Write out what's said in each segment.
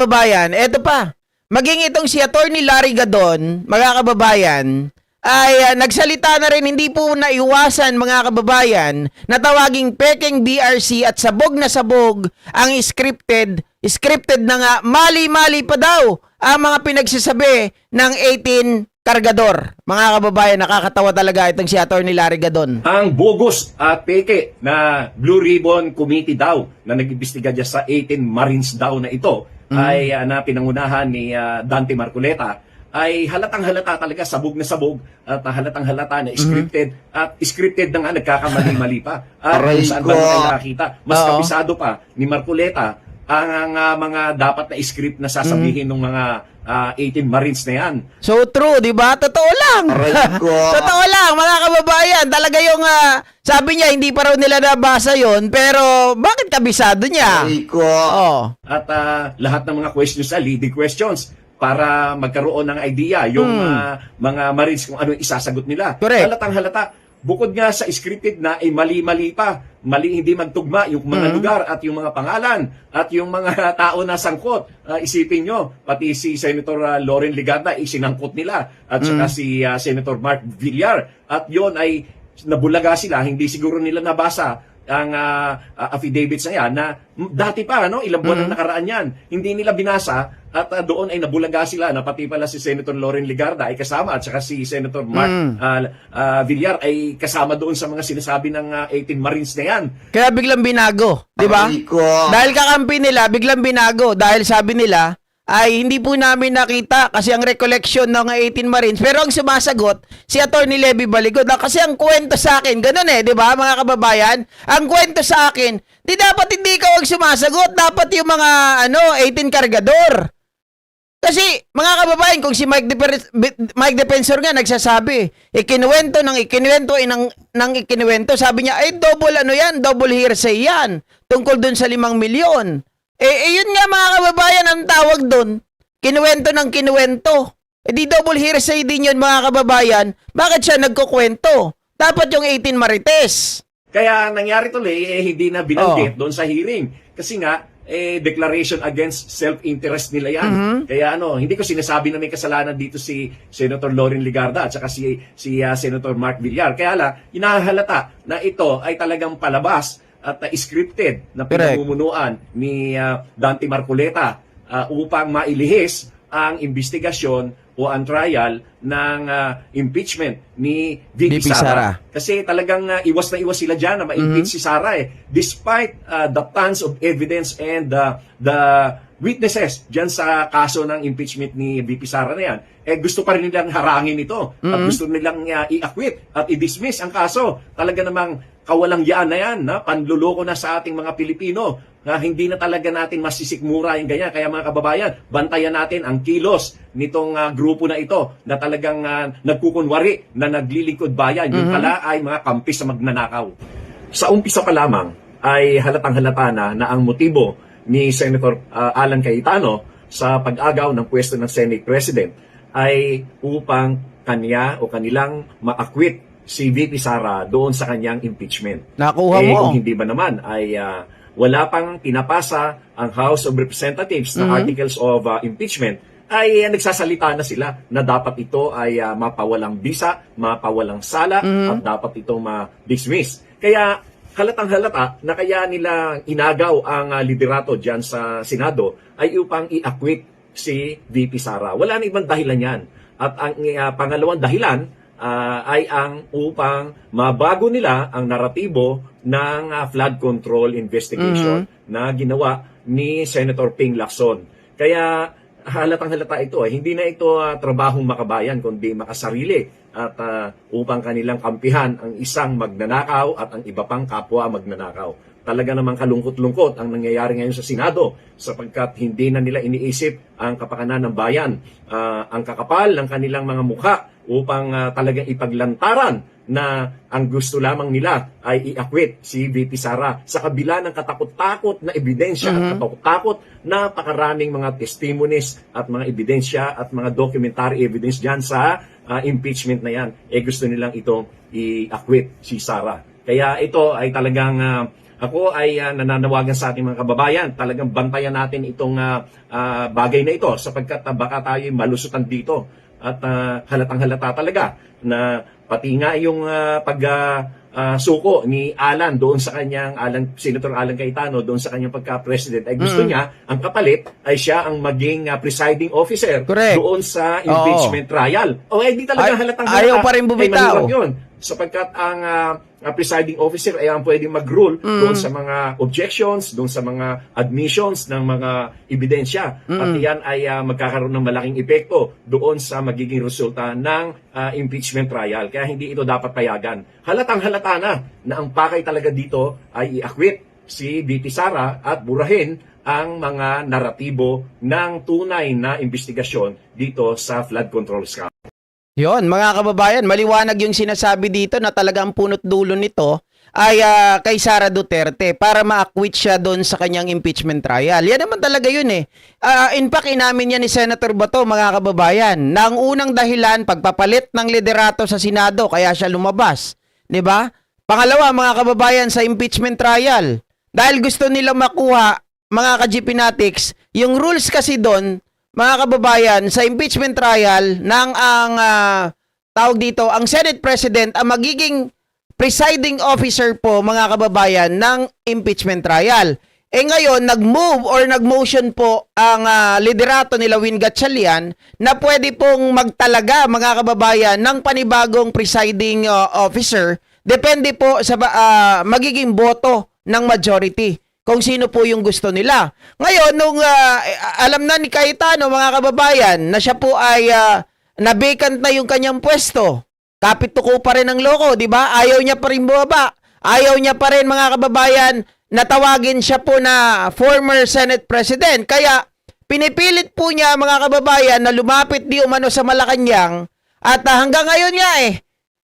kababayan, eto pa. Maging itong si Attorney Larry Gadon, mga kababayan, ay nagsalita na rin, hindi po naiwasan mga kababayan na tawaging peking BRC at sabog na sabog ang scripted na nga, mali-mali pa daw ang mga pinagsasabi ng 18 kargador. Mga kababayan, nakakatawa talaga itong si Attorney Larry Gadon. Ang bogus at peke na Blue Ribbon Committee daw na nag-imbestiga dyan sa 18 Marines daw na ito ay na pinangunahan ni Dante Marcoleta ay halatang-halata talaga, sabog na sabog at halatang-halata na scripted at scripted na nga nagkakamali-mali pa. At kung saan ba tayo nakakita, mas kabisado pa ni Marcoleta ang mga dapat na script na sasabihin ng mga 18 Marines na yan. So true, di ba? Totoo lang. Totoo lang, mga kababayan. Talaga yung sabi niya, hindi pa raw nila nabasa yon, pero bakit kabisado niya? Oh. At lahat ng mga questions leading questions para magkaroon ng idea yung mga Marines kung ano yung isasagot nila. Correct. Halatang halata. Bukod nga sa scripted na ay mali-mali pa, mali hindi magtugma yung mga lugar at yung mga pangalan at yung mga tao na sangkot. Isipin nyo, pati si Senator Loren Legarda isinangkot nila at saka si Senator Mark Villar. At yon ay nabulaga sila, hindi siguro nila nabasa ang affidavits na yan na dati pa, ilang buwan na nakaraan yan. Hindi nila binasa at doon ay nabulaga sila na pati pala si Senator Loren Legarda ay kasama at saka si Senator Mark Villar ay kasama doon sa mga sinasabi ng 18 Marines na yan. Kaya biglang binago, di ba? Dahil kakampi nila, biglang binago. Dahil sabi nila, ay hindi po namin nakita kasi ang recollection ng 18 Marines. Pero ang sumasagot, si Attorney Levy Baligod. Kasi ang kwento sa akin, ganun di ba mga kababayan? Ang kwento sa akin, di dapat hindi ikaw ang sumasagot. Dapat yung mga 18 kargador. Kasi mga kababayan, kung si Mike Defensor nga nagsasabi, ikinuwento, sabi niya, ay double double hearsay yan, tungkol dun sa 5 milyon. Yun nga mga kababayan ang tawag doon. Kinuwento ng kinuwento. Di double hearsay din yun mga kababayan. Bakit siya nagkukwento? Dapat yung 18 Marites. Kaya nangyari tuloy, hindi na binanggit doon sa hearing. Kasi nga, declaration against self-interest nila yan. Kaya hindi ko sinasabi na may kasalanan dito si Senator Loren Legarda at saka si Senator Mark Villar. Kaya inahalata na ito ay talagang palabas at scripted na pinamumunuan ni Dante Marcoleta upang mailihis ang investigasyon o ang trial ng impeachment ni VP Sara. Kasi talagang iwas na iwas sila dyan na ma-impeach si Sara despite the tons of evidence and the witnesses dyan sa kaso ng impeachment ni VP Sara na yan, gusto pa rin nilang harangin ito at gusto nilang i-acquit at i-dismiss ang kaso. Talaga namang kawalang yaan na yan, panluloko na sa ating mga Pilipino na hindi na talaga natin masisikmura yung ganyan. Kaya mga kababayan, bantayan natin ang kilos nitong grupo na ito na talagang nagkukunwari na naglilingkod bayan. Yung pala ay mga kampis sa magnanakaw. Sa umpisa pa lamang ay halatang-halata na ang motibo ni Senator Alan Cayetano sa pag-agaw ng pwesto ng Senate President ay upang kanilang ma-acquit si VP Sara doon sa kanyang impeachment. Nakuha mo. Kung hindi ba naman ay wala pang pinapasa ang House of Representatives na articles of impeachment, ay nagsasalita na sila na dapat ito ay mapawalang bisa, mapawalang sala, at dapat ito ma-dismiss. Kaya halatang-halata na kaya nila inagaw ang liderato dyan sa Senado ay upang i-acquit si VP Sara. Wala na ibang dahilan yan. At ang pangalawang dahilan ay ang upang mabago nila ang naratibo ng flood control investigation na ginawa ni Senator Ping Lacson. Kaya halatang-halata ito. Hindi na ito trabahong makabayan kundi makasarili at upang kanilang kampihan ang isang magnanakaw at ang iba pang kapwa magnanakaw. Talaga namang kalungkot-lungkot ang nangyayari ngayon sa Senado sapagkat hindi na nila iniisip ang kapakanan ng bayan, ang kakapal ng kanilang mga mukha upang talagang ipaglantaran na ang gusto lamang nila ay i-acquit si VP Sara sa kabila ng katakot-takot na ebidensya at katakot-takot na napakaraming mga testimonies at mga ebidensya at mga documentary evidence dyan sa impeachment na yan. Gusto nilang ito i-acquit si Sara. Kaya ito ay talagang ako ay nananawagan sa ating mga kababayan. Talagang bantayan natin itong bagay na ito sapagkat baka tayo malusutan dito. At halatang-halata talaga na pati nga yung suko ni Alan doon sa kanyang Senator Alan Cayetano doon sa kanyang pagka-president ay gusto niya ang kapalit ay siya ang maging presiding officer doon sa impeachment trial. O di talaga halatang-halata. Ayaw pa rin bumitaw. Yun sapagkat ang presiding officer ay ang pwedeng mag-rule doon sa mga objections, doon sa mga admissions ng mga ebidensya. At yan ay magkakaroon ng malaking epekto doon sa magiging resulta ng impeachment trial. Kaya hindi ito dapat payagan. Halatang-halata na ang pakay talaga dito ay i-acquit si VP Sara at burahin ang mga naratibo ng tunay na investigasyon dito sa flood control scam. Yon, mga kababayan, maliwanag yung sinasabi dito na talagang punot dulo nito ay kay Sara Duterte para ma-acquit siya doon sa kanyang impeachment trial. Yan naman talaga yun eh. In fact, inamin niya ni Senator Bato, mga kababayan, na ang unang dahilan, pagpapalit ng liderato sa Senado, kaya siya lumabas. 'Di ba? Pangalawa, mga kababayan, sa impeachment trial, dahil gusto nila makuha, mga ka-GPnatics, yung rules kasi doon, mga kababayan, sa impeachment trial ng tawag dito, ang Senate President ang magiging presiding officer po, mga kababayan, ng impeachment trial. Ngayon, nag-move or nag-motion po ang liderato nila Win Gatchalian na pwede pong magtalaga, mga kababayan, ng panibagong presiding officer. Depende po sa magiging boto ng majority kung sino po yung gusto nila. Ngayon, nung alam na ni Cayetano, mga kababayan, na siya po ay na-vacant na yung kanyang pwesto, kapituko pa rin ang loko, di ba? Ayaw niya pa rin bumaba. Ayaw niya pa rin, mga kababayan, natawagin siya po na former Senate President. Kaya, pinipilit po niya, mga kababayan, na lumapit di umano sa Malacanang. At hanggang ngayon nga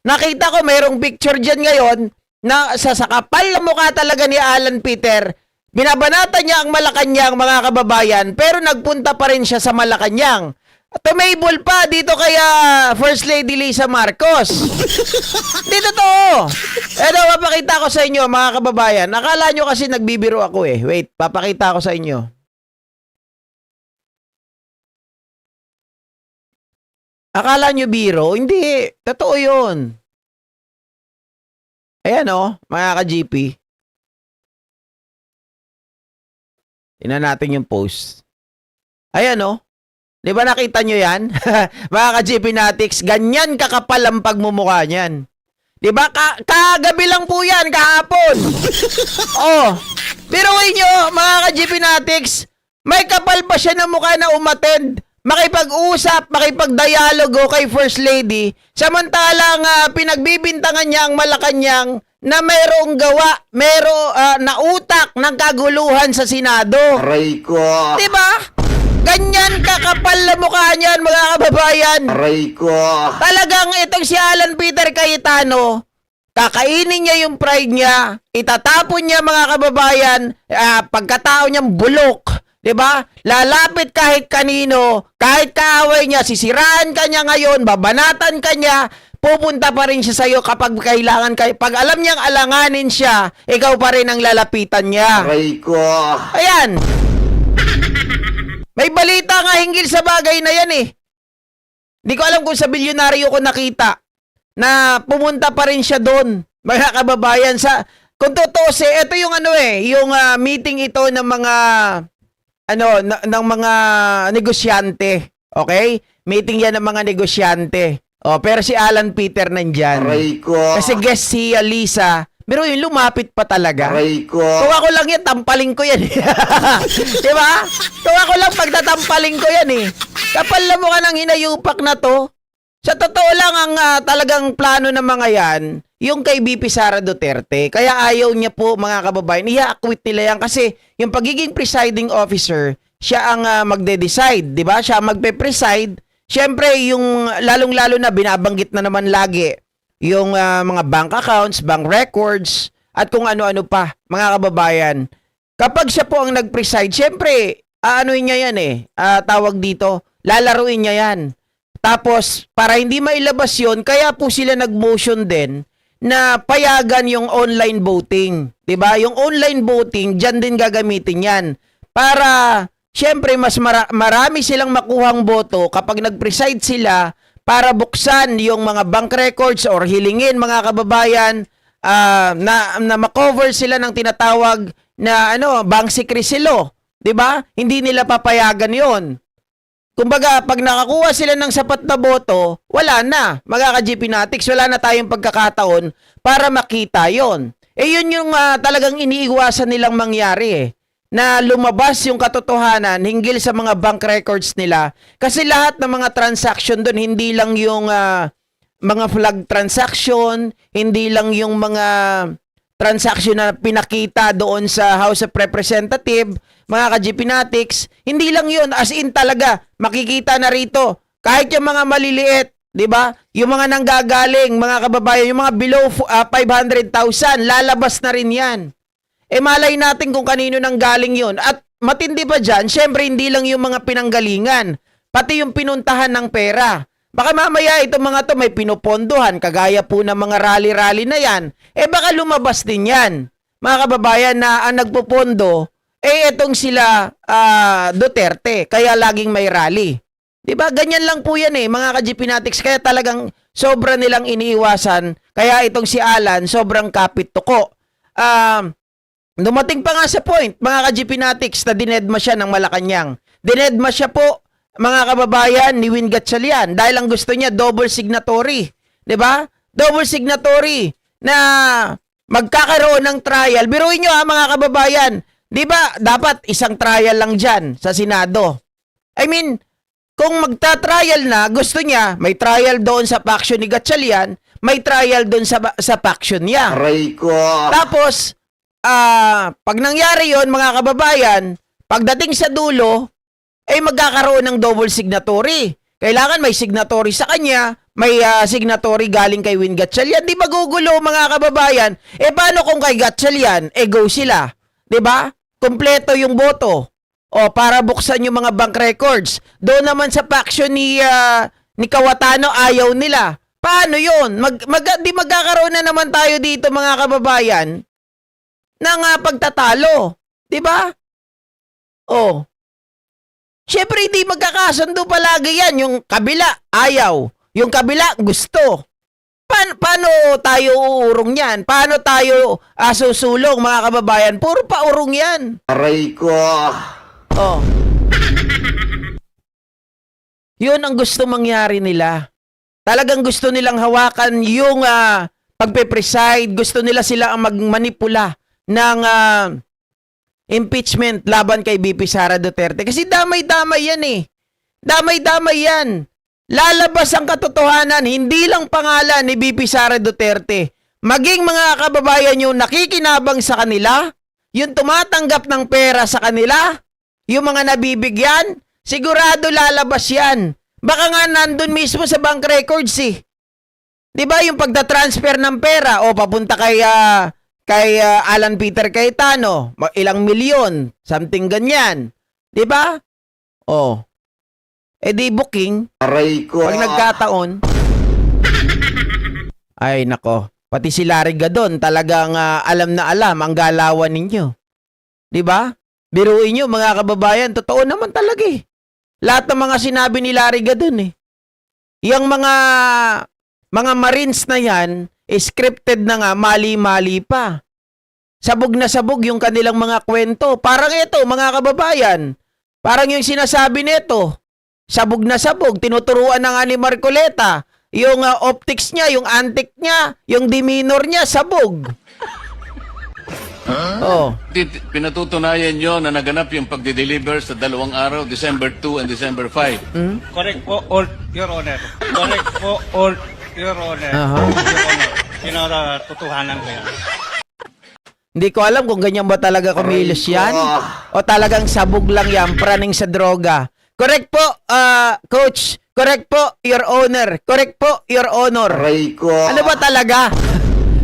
nakita ko mayroong picture dyan ngayon na sa kapal na mukha talaga ni Alan Peter, binabanatan niya ang Malacanang, mga kababayan, pero nagpunta pa rin siya sa Malacanang. Tumable pa dito kaya First Lady Lisa Marcos. Dito to. Eto, papakita ko sa inyo, mga kababayan. Akala nyo kasi nagbibiro ako Wait, papakita ko sa inyo. Akala nyo biro? Hindi. Totoo yun. Ayan mga ka-GP. Tingnan natin yung post. Ayan Di ba nakita nyo yan? Mga ka-GPnatics, ganyan kakapal ang pagmumukha niyan. Di ba? Kagabi lang po yan, kahapon. Pero nyo, mga ka-GPnatics, may kapal pa siya ng mukha na umattend, makipag-usap, makipag-dialogo kay First Lady, samantalang pinagbibintangan niya ang Malacanang na mayroong gawa, na utak ng kaguluhan sa Senado. Aray ko. Di ba? Ganyan kakapal na mukha niyan, mga kababayan. Aray ko. Talagang itong si Alan Peter Cayetano, kakainin niya yung pride niya, itatapon niya, mga kababayan, pagkatao niyang bulok. 'Di ba? Lalapit kahit kanino, kahit kaaway niya, sisiraan ka niya ngayon, babanatan ka niya, pupunta pa rin siya sa'yo kapag kailangan kayo. Pag alam niyang alanganin siya, ikaw pa rin ang lalapitan niya. Aray ko. Ayan. May balita nga hinggil sa bagay na yan Hindi ko alam kung sa bilyonaryo ko nakita na pumunta pa rin siya doon. Mga kababayan, kung totoo ito yung yung meeting ito ng mga ng mga negosyante. Okay? Meeting yan ng mga negosyante. Pero si Alan Peter nandyan. Aray ko. Kasi guest si Lisa. Pero yung lumapit pa talaga. Aray ko. Kung ako lang yan, tampaling ko yan. Diba? Kung ako lang, pagtatampaling ko yan Kapal na mukha ng hinayupak na to. Sa totoo lang, ang talagang plano ng mga yan, yung kay VP Sara Duterte. Kaya ayaw niya po, mga kababayan, i-acquit nila yan. Kasi yung pagiging presiding officer, siya ang magde-decide. Diba? Siya ang magpe-preside. Siyempre, yung lalong-lalo na binabanggit na naman lagi, yung mga bank accounts, bank records, at kung ano-ano pa, mga kababayan. Kapag siya po ang nag-preside, syempre, aanoin niya yan tawag dito, lalaruin niya yan. Tapos, para hindi mailabas yon, kaya po sila nag-motion din na payagan yung online voting. 'Di ba? Yung online voting, diyan din gagamitin 'yan. Para syempre mas marami silang makuhang boto kapag nag-preside sila para buksan yung mga bank records or hilingin mga kababayan na makover sila ng tinatawag na bank secrecy law, 'di ba? Hindi nila papayagan 'yon. Kumbaga, pag nakakuha sila ng sapat na boto, wala na. Mga ka-GP Natics, wala na tayong pagkakataon para makita 'yon. Yun yung talagang iniiwasan nilang mangyari na lumabas yung katotohanan hinggil sa mga bank records nila. Kasi lahat ng mga transaction doon, hindi lang yung mga flag transaction, hindi lang yung mga transaction na pinakita doon sa House of Representatives, mga ka-GP Natics, hindi lang yun. As in talaga, makikita na rito, kahit yung mga maliliit, di ba? Yung mga nanggagaling, mga kababayan, yung mga below 500,000, lalabas na rin yan. Malay natin kung kanino nang galing yun. At matindi pa dyan, syempre hindi lang yung mga pinanggalingan, pati yung pinuntahan ng pera. Baka mamaya itong mga to may pinupondohan, kagaya po ng mga rally-rally na yan, baka lumabas din yan. Mga kababayan na ang nagpupondo, etong sila Duterte, kaya laging may rally. Diba? Ganyan lang po yan mga ka-GP Natics, kaya talagang sobra nilang iniiwasan, kaya itong si Alan, sobrang kapit tuko. Dumating pa nga sa point, mga ka-GP Natics, na dinedma siya ng Malacanang. Dinedma siya po, mga kababayan, ni Win Gatchalian, dahil ang gusto niya, double signatory. Diba? Double signatory na magkakaroon ng trial. Biruin nyo mga kababayan, diba, dapat isang trial lang dyan sa Senado. I mean, kung magta-trial na, gusto niya, may trial doon sa faction ni Gatchalian, may trial doon sa faction niya. Aray ko. Tapos, pag nangyari yon mga kababayan, pagdating sa dulo, magkakaroon ng double signatory. Kailangan may signatory sa kanya, may signatory galing kay Win Gatchalian. Di ba gugulo mga kababayan? Paano kung kay Gatchalian, go sila? Di ba? Kompleto yung boto. Para buksan yung mga bank records. Doon naman sa faction ni Cayetano, ayaw nila. Paano yun? Di magkakaroon na naman tayo dito mga kababayan ng pagtatalo. Di ba? Siyempre, hindi magkakasundo palagi yan. Yung kabila, ayaw. Yung kabila, gusto. Paano tayo uurong yan? Paano tayo susulong, mga kababayan? Puro pa urong yan. Aray ko. Yun ang gusto mangyari nila. Talagang gusto nilang hawakan yung pagpe-preside. Gusto nila sila ang magmanipula ng impeachment laban kay BP Sara Duterte. Kasi damay-damay yan Damay-damay yan. Lalabas ang katotohanan, hindi lang pangalan ni BP Sara Duterte. Maging mga kababayan yung nakikinabang sa kanila, yung tumatanggap ng pera sa kanila, yung mga nabibigyan, sigurado lalabas yan. Baka nga nandun mismo sa bank records Diba yung pagta-transfer ng pera papunta kay Alan Peter Cayetano, ilang milyon, something ganyan. 'Di ba? Di booking. Aray ko. Pag nagkataon. Ay nako, pati si Larry Gadon talagang alam na alam ang galawan ninyo. 'Di ba? Biruin nyo mga kababayan, totoo naman talaga Lahat ng mga sinabi ni Larry Gadon Yung mga Marines na yan, scripted na nga, mali-mali pa. Sabog na sabog yung kanilang mga kwento. Parang ito, mga kababayan. Parang yung sinasabi nito, sabog na sabog. Tinuturuan na nga ni Marcoleta. Yung optics niya, yung antic niya, yung demeanor niya, sabog. Pinatutunayan nyo na naganap yung pagde-deliver sa 2 araw, December 2 and December 5. Correct po, Your Honor. Correct po, Your Honor. Your Honor, pinatutuhanan ko yan. Hindi ko alam kung ganyan ba talaga kumilos yan o talagang sabog lang yan, praning sa droga. Correct po, Coach. Correct po, Your Honor. Correct po, Your Honor. Aray ko. Ano ba talaga?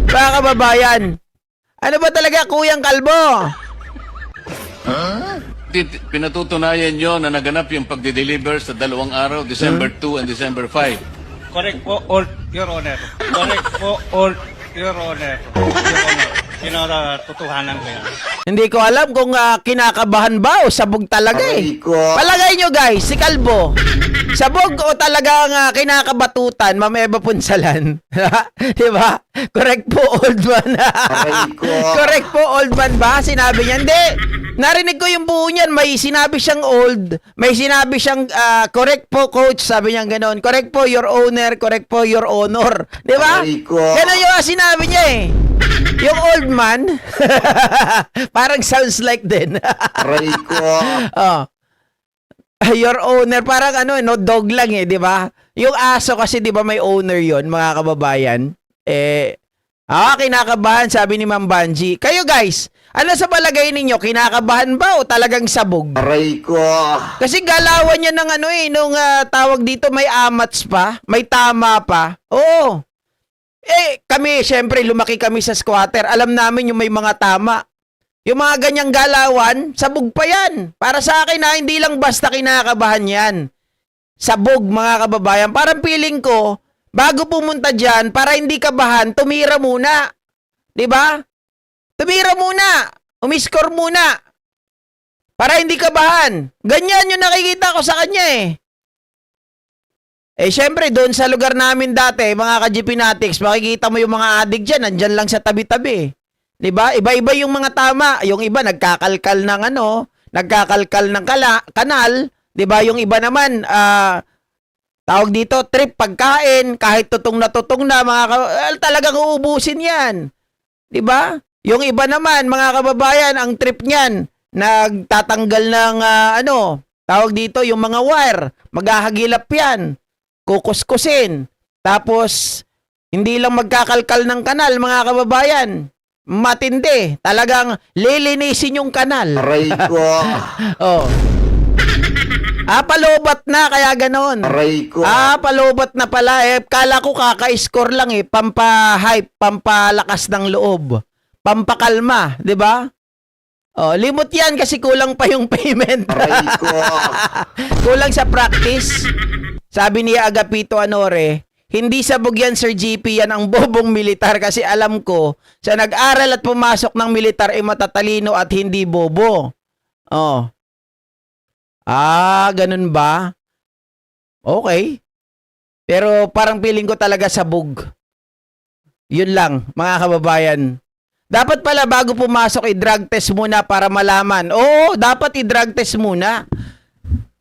Mga kababayan. Ano ba talaga, Kuyang Kalbo? Pinatutunayan nyo na naganap yung pagde-deliver sa 2 araw, December 2 and December 5. Correct po, Your Honor. Correct po, Your Honor, pinatotohanan ko yan. Hindi ko alam kung kinakabahan ba o sabog talaga eh. Palagay nyo guys, si Kalbo, sabog o talagang kinakabatutan, Ma'am Eva Punsalan? Diba? Correct po, old man. Correct po, old man ba? Sinabi niya. Hindi. Narinig ko yung buo niyan. May sinabi siyang old. May sinabi siyang correct po, coach. Sabi niya gano'n. Correct po, your owner. Correct po, your honor. Diba? Gano'n yung sinabi niya eh. Yung old man, parang sounds like din. Oh. Your owner, parang no, dog lang eh, di ba? Yung aso kasi, di ba, may owner yon mga kababayan. Kinakabahan, sabi ni Ma'am Banji. Kayo guys, ano sa palagay ninyo, kinakabahan ba o talagang sabog? Kasi galawan niya ng nung tawag dito, may amats pa, may tama pa. Oo. Kami, syempre, lumaki kami sa squatter. Alam namin yung may mga tama. Yung mga ganyang galawan, sabog pa yan. Para sa akin hindi lang basta kinakabahan yan. Sabog, mga kababayan. Parang feeling ko, bago pumunta dyan, para hindi kabahan, tumira muna. Diba? Tumira muna. Umiscore muna. Para hindi kabahan. Ganyan yung nakikita ko sa kanya eh. Syempre, doon sa lugar namin dati, mga ka-GPnatics, makikita mo yung mga adik dyan, nandyan lang sa tabi-tabi. Diba? Iba-iba yung mga tama. Yung iba, nagkakalkal ng nagkakalkal ng kanal. Diba? Yung iba naman, tawag dito, trip pagkain, kahit tutong na, talagang uubusin yan. Diba? Yung iba naman, mga kababayan, ang trip niyan, nagtatanggal ng, tawag dito, yung mga wire, maghahagilap yan. Kukuskusin. Tapos, hindi lang magkakalkal ng kanal, mga kababayan. Matindi. Talagang lilinisin yung kanal. Oh. Palobat na, kaya ganon. Palobat na pala. Kala ko kaka-score lang Pampa-hype, pampalakas ng loob. Pampakalma, di ba? Limot yan kasi kulang pa yung payment. Kulang sa practice. Sabi ni Agapito Anore, hindi sabog yan, Sir GP, yan ang bobong militar kasi alam ko, sa nag-aral at pumasok ng militar ay matatalino at hindi bobo. Ganun ba? Okay. Pero parang feeling ko talaga sabog. Yun lang, mga kababayan. Dapat pala bago pumasok, i-drug test muna para malaman. Oo, dapat i-drug test muna.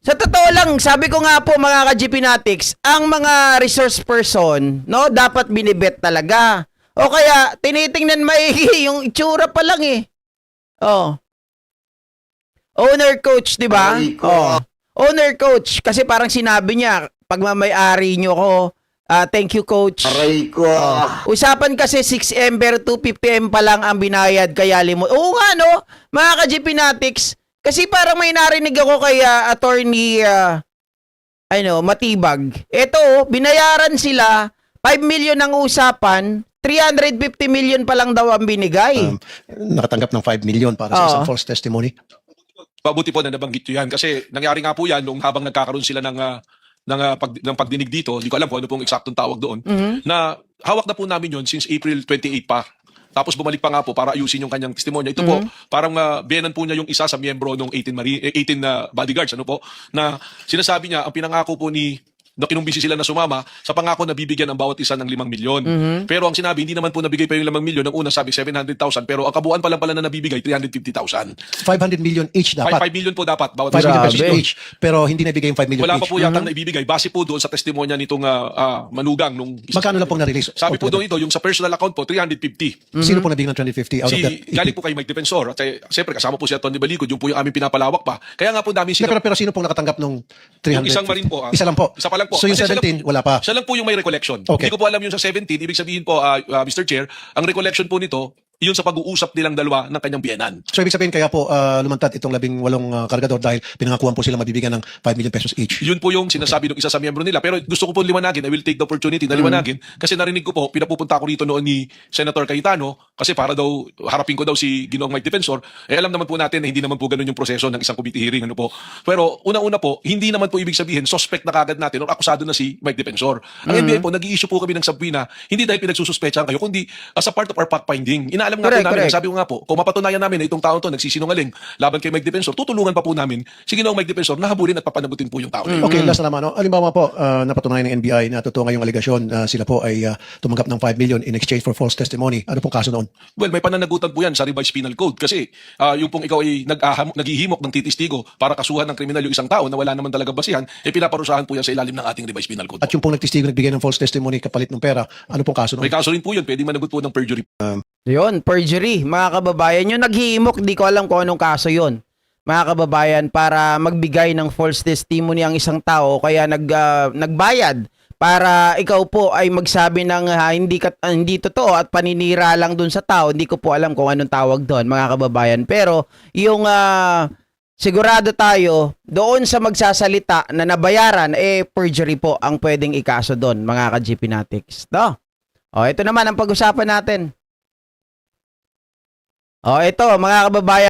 Sa totoo lang, sabi ko nga po mga ka-GPnatics, ang mga resource person, dapat binibet talaga. O kaya, tinitingnan maigi yung itsura pa lang eh. Owner coach, di ba? Owner coach, kasi parang sinabi niya, pagmamayari nyo ko, thank you coach. Usapan kasi 6 Ember, 2 PM pa lang ang binayad, kaya limot. Oo nga mga ka-GPnatics, kasi parang may narinig ako kay attorney Matibag. Ito, binayaran sila 5 million ang usapan, 350 million pa lang daw ang binigay. Nakatanggap ng 5 million para sa isang false testimony. Mabuti po na nabanggit nyo yan kasi nangyari nga po yan nung habang nagkakaroon sila ng pagdinig dito, hindi ko alam kung ano pong eksaktong tawag doon, na hawak na po namin yun since April 28 pa. Tapos bumalik pa nga po para ayusin yung kanyang testimonya. Ito po, parang biyenan po niya yung isa sa miyembro ng 18 bodyguards, na sinasabi niya, ang pinangako po na kinumbisi sila na sumama sa pangako na bibigyan ang bawat isa ng 5 milyon. Pero ang sinabi, hindi naman po nabigay pa yung 5 milyon. Ang una sabi 700,000 pero ang kabuuan pa lang pala na nabibigay 350,000. 500 million each dapat. 5 million po dapat bawat 500 pesos Grabe. each. Pero hindi nabigay yung 5 million wala each. pa po yatang naibibigay base po doon sa testimonya nitong manugang nung Magkano lang pong na-release? sabi po doon ito yung sa personal account po 350. Sino po nabigyan ng 250 out of that? Galing po kay Mike Defensor at siyempre kasama po si Atty. Balikod yung po yung aming pinapalawak pa. Kaya nga po dami sila. Pero sino pong nakatanggap ng 300? Yung isang marin po. Isa lang po. Isa pa lang po. So yung Kasi 17, wala pa. Siya lang po yung may recollection. Okay. Hindi ko po alam yung sa 17. Ibig sabihin po, Mr. Chair, ang recollection po nito, yun sa pag-uusap nilang dalawa ng kanyang biyenan. So ibig sabihin kaya po lumantad itong 18 kargador dahil pinangakuan po sila mabibigyan ng 5 million pesos each. Yun po yung sinasabi ng isa sa miyembro nila. Pero gusto ko po liwanagin, I will take the opportunity na liwanagin, kasi narinig ko po, pinapupunta ko rito noon ni Senator Cayetano, kasi para daw, harapin ko daw si Ginoong Mike Defensor. Alam naman po natin na hindi naman po ganun yung proseso ng isang committee hearing. Ano po. Pero una-una po, hindi naman po ibig sabihin, suspect na kagad natin o akusado na si Mike Defensor. Ang NBI po, nag-i-issue po kami ng subpoena, hindi dahil pinagsususpechahan kayo, kundi as a part of our fact-finding. Inaalam nga po namin, sabi ko nga po, kung mapatunayan namin na itong tao to nagsisinungaling laban kay Mike Defensor, tutulungan pa po namin si Ginoong Mike Defensor na habulin at papanagutin po yung tao. Okay, last na naman. No? Alimbawa po, napatunayan ng NBI na totoo ngayong alegasyon sila po ay tumanggap ng 5 million in exchange for false testimony. Ano pong kaso noon? Well, may pananagutan po yan sa revised penal code kasi yung pong ikaw ay naghihimok ng titistigo para kasuhan ng kriminal yung isang tao na wala naman talaga basihan, pinaparusahan po yan sa ilalim ng ating revised penal code. At yung pong nagtistigo nagbigay ng false testimony kapalit ng pera, ano pong kaso noon? May kaso rin po yun, pwede managot po ng perjury. Yun, perjury. Mga kababayan, yung naghihimok, di ko alam kung anong kaso yun. Mga kababayan, para magbigay ng false testimony ang isang tao, kaya nagbayad para ikaw po ay magsabi ng hindi totoo at paninira lang dun sa tao. Hindi ko po alam kung anong tawag doon, mga kababayan. Pero yung sigurado tayo doon sa magsasalita na nabayaran, perjury po ang pwedeng ikaso doon, mga ka-GP Natics. No? O, ito naman ang pag-usapan natin. O, ito, mga kababayan.